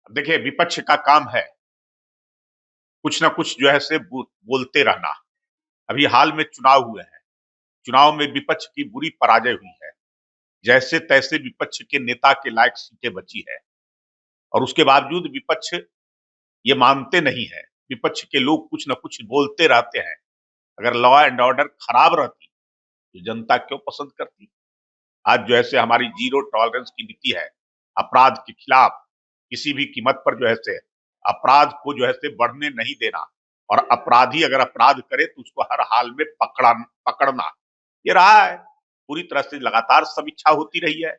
देखिए, विपक्ष का काम है कुछ ना कुछ जो है से बोलते रहना। अभी हाल में चुनाव हुए हैं। चुनाव में विपक्ष की बुरी पराजय हुई है। जैसे तैसे विपक्ष के नेता के लायक सीटें बची है और उसके बावजूद विपक्ष ये मानते नहीं है। विपक्ष के लोग कुछ ना कुछ बोलते रहते हैं। अगर लॉ एंड ऑर्डर खराब रहती तो जनता क्यों पसंद करती? आज जो है से हमारी जीरो टॉलरेंस की नीति है। अपराध के खिलाफ किसी भी कीमत पर जो है से अपराध को जो है से बढ़ने नहीं देना और अपराधी अगर अपराध करे तो उसको हर हाल में पकड़ना, ये रहा है। पूरी तरह से लगातार समीक्षा होती रही है।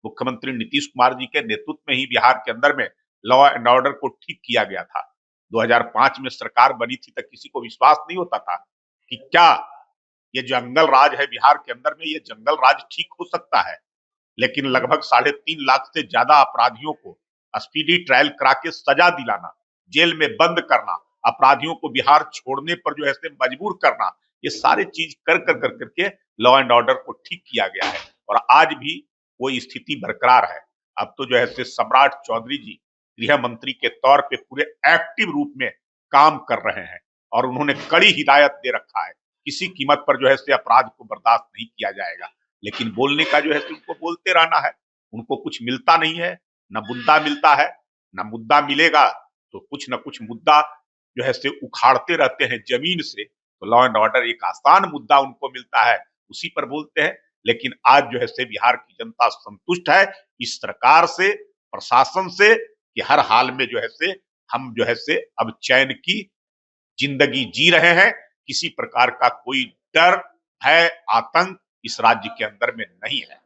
मुख्यमंत्री नीतीश कुमार जी के नेतृत्व में ही बिहार के अंदर में लॉ एंड ऑर्डर को ठीक किया गया था। 2005 में सरकार बनी थी तक किसी को विश्वास नहीं होता था कि क्या ये जंगल राज है बिहार के अंदर में, ये जंगल राज ठीक हो सकता है। लेकिन लगभग 3.5 लाख से ज्यादा अपराधियों को स्पीडी ट्रायल करा के सजा दिलाना, जेल में बंद करना, अपराधियों को बिहार छोड़ने पर जो है मजबूर करना, ये सारे चीज कर करके लॉ एंड ऑर्डर को ठीक किया गया है और आज भी वो स्थिति बरकरार है। अब तो जो है सम्राट चौधरी जी गृह मंत्री के तौर पे पूरे एक्टिव रूप में काम कर रहे हैं और उन्होंने कड़ी हिदायत दे रखा है किसी कीमत पर जो है अपराध को बर्दाश्त नहीं किया जाएगा। लेकिन बोलने का जो है उनको बोलते रहना है। उनको कुछ मिलता नहीं है, ना मुद्दा मिलता है, ना मुद्दा मिलेगा तो कुछ ना कुछ मुद्दा जो है उखाड़ते रहते हैं जमीन से। तो लॉ एंड ऑर्डर एक आसान मुद्दा उनको मिलता है, उसी पर बोलते हैं। लेकिन आज जो है बिहार की जनता संतुष्ट है इस सरकार से, प्रशासन से, कि हर हाल में जो है हम जो है अब चैन की जिंदगी जी रहे हैं। किसी प्रकार का कोई डर, भय, आतंक इस राज्य के अंदर में नहीं है।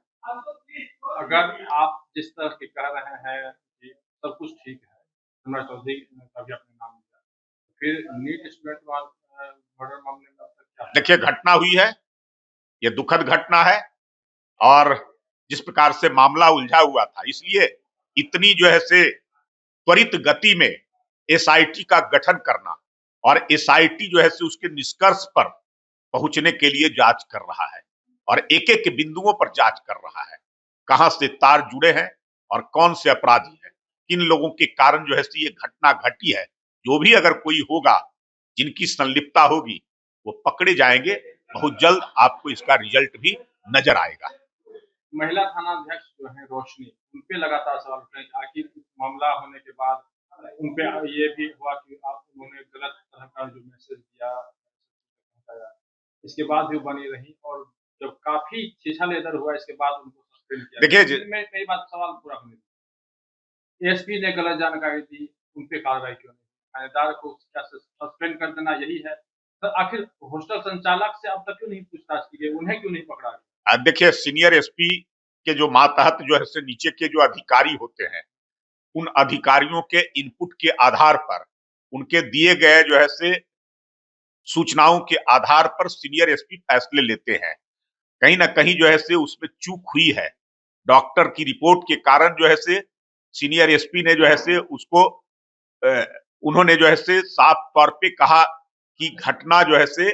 अगर आप जिस तरह के कह रहे हैं कि सब कुछ ठीक है, सम्राट चौधरी का भी आपने नाम लिया, फिर नीट स्टूडेंट मर्डर मामले में अब तक क्या है? देखिए, घटना हुई है, ये दुखद घटना है और जिस प्रकार से मामला उलझा हुआ था, इसलिए इतनी जो है त्वरित गति में एसआईटी का गठन करना और एसआईटी जो है उसके निष्कर्ष पर पहुंचने के लिए जांच कर रहा है और एक एक बिंदुओं पर जांच कर रहा है। कहां से तार जुड़े हैं और कौन से अपराधी हैं, किन लोगों के कारण जो है ये घटना घटी है। जो भी अगर कोई होगा जिनकी संलिप्तता होगी वो पकड़े जाएंगे। बहुत जल्द आपको इसका रिजल्ट भी नजर आएगा। महिला थानाध्यक्ष जो है रोशनी, उनपे लगातार सवाल उठ रहे हैं। आखिर मामला होने के बाद उनपे ये भी हुआ कि आप उन्होंने गलत तरह का जो मैसेज दिया, इसके बाद भी बनी रही और जब काफी छीछा लेदर हुआ इसके बाद उनको सस्पेंड किया। देखिए, मैं कई बात सवाल पूरा होने एसपी ने गलत जानकारी दी, उन पे कार्रवाई क्यों नहीं? थानेदार को क्या सस्पेंड कर देना यही है? तो आखिर हॉस्टल संचालक से अब तक क्यों नहीं पूछताछ की गई? उन्हें क्यों नहीं पकड़ा गया? देखिए, सीनियर एसपी के जो मातहत जो है नीचे के जो अधिकारी होते हैं, उन अधिकारियों के इनपुट के आधार पर, उनके दिए गए जो है सूचनाओं के आधार पर सीनियर एसपी फैसले लेते हैं। कहीं ना कहीं जो है उसमें चूक हुई है। डॉक्टर की रिपोर्ट के कारण जो है सीनियर एसपी ने जो है उसको उन्होंने जो है साफ तौर पे कहा कि घटना जो है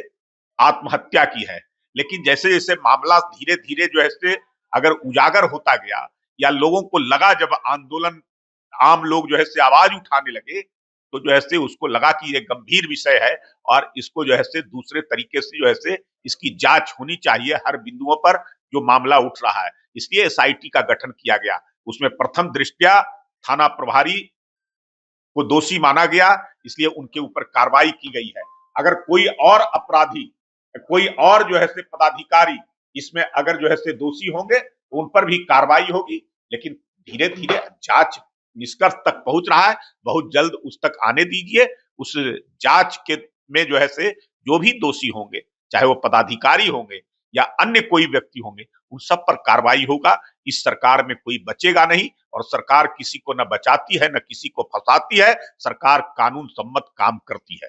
आत्महत्या की है। लेकिन जैसे जैसे मामला धीरे धीरे जो है अगर उजागर होता गया या लोगों को लगा, जब आंदोलन आम लोग जो है आवाज उठाने लगे तो जो है उसको लगा कि ये गंभीर विषय है और इसको जो है दूसरे तरीके से जो है इसकी जांच होनी चाहिए हर बिंदुओं पर जो मामला उठ रहा है। इसलिए एसआईटी का गठन किया गया। उसमें प्रथम दृष्टया थाना प्रभारी को दोषी माना गया, इसलिए उनके ऊपर कार्रवाई की गई है। अगर कोई और अपराधी, कोई और जो है पदाधिकारी इसमें अगर जो है दोषी होंगे तो उन पर भी कार्रवाई होगी। लेकिन धीरे धीरे जांच निष्कर्ष तक पहुंच रहा है, बहुत जल्द उस तक आने दीजिए। उस जांच के में जो है जो भी दोषी होंगे, चाहे वो पदाधिकारी होंगे या अन्य कोई व्यक्ति होंगे, उन सब पर कार्रवाई होगा। इस सरकार में कोई बचेगा नहीं और सरकार किसी को न बचाती है न किसी को फंसाती है। सरकार कानून सम्मत काम करती है।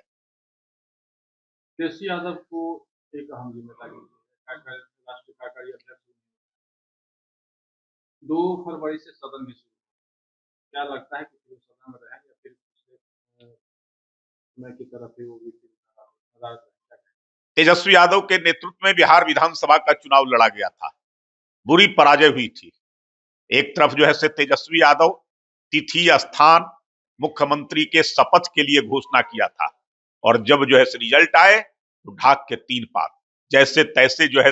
केसी यादव को एक अहम जिम्मेदारी राष्ट्रीय कार्यकारी अध्यक्ष 2 फरवरी से सदन भी शुरू। क्या लगता है कि सदन में रहेंगे या फिर समय की तरफ ही वो भी तेजस्वी यादव के नेतृत्व में बिहार विधानसभा का चुनाव लड़ा गया था, बुरी पराजय हुई थी। एक तरफ जो है तेजस्वी यादव तिथि, स्थान, मुख्यमंत्री के शपथ के लिए घोषणा किया था, और जब जो है रिजल्ट आए तो ढाक के 3 पात, जैसे तैसे जो है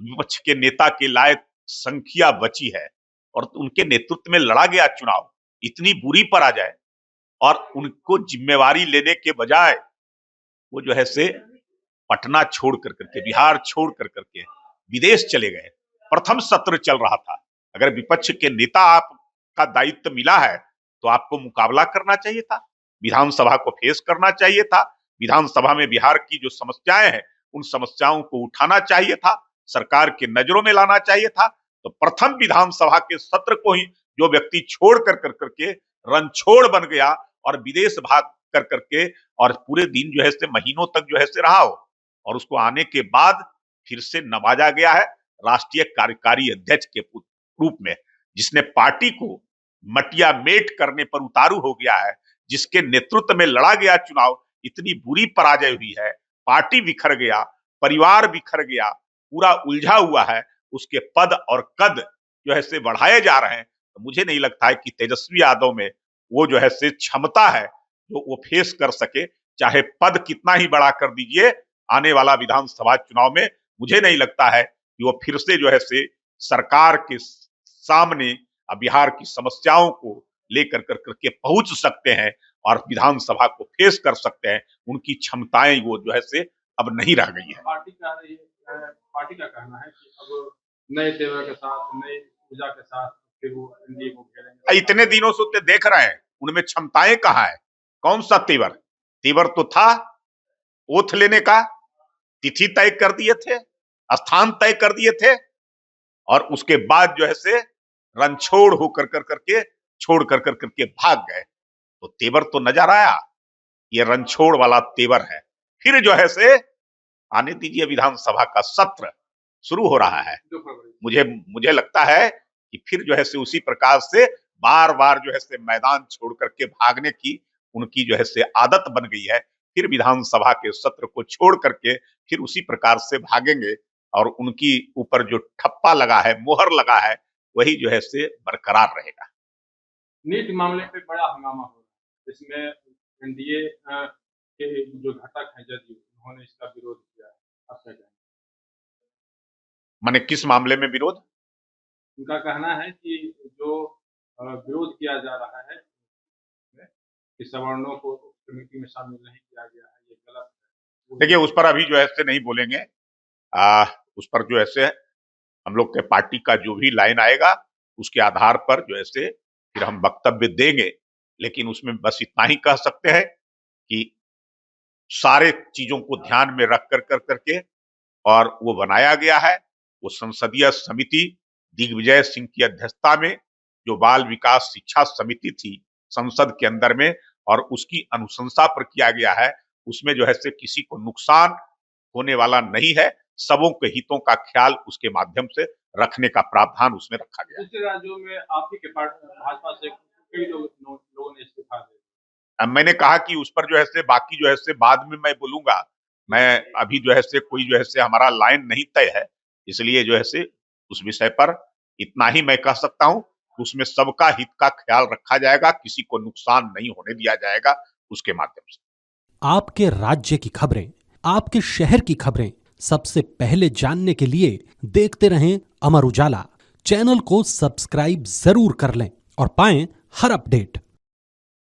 विपक्ष के नेता के लायक संख्या बची है और उनके नेतृत्व में लड़ा गया चुनाव इतनी बुरी पराजय, और उनको जिम्मेवारी लेने के बजाय वो जो है पटना छोड़ करके, बिहार छोड़ करके विदेश चले गए। प्रथम सत्र चल रहा था, अगर विपक्ष के नेता आपका दायित्व मिला है तो आपको मुकाबला करना चाहिए था, विधानसभा को फेस करना चाहिए था, विधानसभा में बिहार की जो समस्याएं हैं उन समस्याओं को उठाना चाहिए था, सरकार के नजरों में लाना चाहिए था। तो प्रथम विधानसभा के सत्र को ही जो व्यक्ति छोड़ करके रणछोड़ बन गया और विदेश भाग करके और पूरे दिन जो है महीनों तक जो है रहा हो, और उसको आने के बाद फिर से नवाजा गया है राष्ट्रीय कार्यकारी अध्यक्ष के रूप में, जिसने पार्टी को मटिया मेट करने पर उतारू हो गया है, जिसके नेतृत्व में लड़ा गया चुनाव इतनी बुरी पराजय हुई है, पार्टी बिखर गया, परिवार बिखर गया, पूरा उलझा हुआ है, उसके पद और कद जो है बढ़ाए जा रहे हैं। तो मुझे नहीं लगता है कि तेजस्वी यादव में वो जो है क्षमता है जो वो फेस कर सके, चाहे पद कितना ही बड़ा कर दीजिए, आने वाला विधानसभा चुनाव में मुझे नहीं लगता है कि वो फिर से जो है सरकार के सामने बिहार की समस्याओं को लेकर करके पहुंच सकते हैं और विधानसभा को फेस कर सकते हैं। उनकी क्षमताएं वो जो है अब नहीं रह गई है। पार्टी का कहना है कि अब नए तेवर के साथ, नई ऊर्जा के साथ फिर वो एनडीए को घेरेंगे। इतने दिनों से तो देख रहे हैं, उनमें क्षमताएं कहाँ है? कौन सा तेवर? तेवर तो था ओथ लेने का, तिथि तय कर दिए थे, स्थान तय कर दिए थे, और उसके बाद जो है रणछोड़ होकर करके छोड़ करके भाग गए। तो तेवर तो नजर आया, ये रणछोड़ वाला तेवर है। फिर जो है आने दीजिए, विधानसभा का सत्र शुरू हो रहा है। मुझे लगता है कि फिर जो है उसी प्रकार से बार बार जो है मैदान छोड़ करके भागने की उनकी जो है आदत बन गई है। फिर विधानसभा के सत्र को छोड़ करके फिर उसी प्रकार से भागेंगे, और उनकी ऊपर जो ठप्पा लगा है, मोहर लगा है, वही जो है बरकरार रहेगा। नीट मामले पे बड़ा हंगामा हो रहा है, इसमें एनडीए के जो घटक हैं जदयू, उन्होंने इसका विरोध किया है। आप क्या कहेंगे? माने किस मामले में विरोध? उनका कहना है कि जो विरोध किया जा रहा है कि सवर्णों को कमेटी में शामिल नहीं किया गया है, ये गलत है। देखिए, उस पर अभी जो है नहीं बोलेंगे। उस पर जो है हम लोग के पार्टी का जो भी लाइन आएगा उसके आधार पर जो है फिर हम वक्तव्य देंगे। लेकिन उसमें बस इतना ही कह सकते हैं कि सारे चीजों को ध्यान में रख करके और वो बनाया गया है। वो संसदीय समिति दिग्विजय सिंह की अध्यक्षता में जो बाल विकास शिक्षा समिति थी संसद के अंदर में, और उसकी अनुशंसा पर किया गया है, उसमें जो है किसी को नुकसान होने वाला नहीं है। सबों के हितों का ख्याल उसके माध्यम से रखने का प्रावधान उसमें रखा गया है। दूसरे राज्यों में आप ही के भाजपा से कई लोगों ने इस्तीफा दिया। मैंने कहा कि उस पर जो है बाकी जो है बाद में मैं बोलूंगा। मैं अभी जो है कोई जो है हमारा लाइन नहीं तय है, इसलिए जो है उस विषय पर इतना ही मैं कह सकता हूं। उसमें सबका हित का ख्याल रखा जाएगा, किसी को नुकसान नहीं होने दिया जाएगा उसके माध्यम से। आपके राज्य की खबरें, आपके शहर की खबरें सबसे पहले जानने के लिए देखते रहें अमर उजाला। चैनल को सब्सक्राइब जरूर कर लें और पाएं हर अपडेट।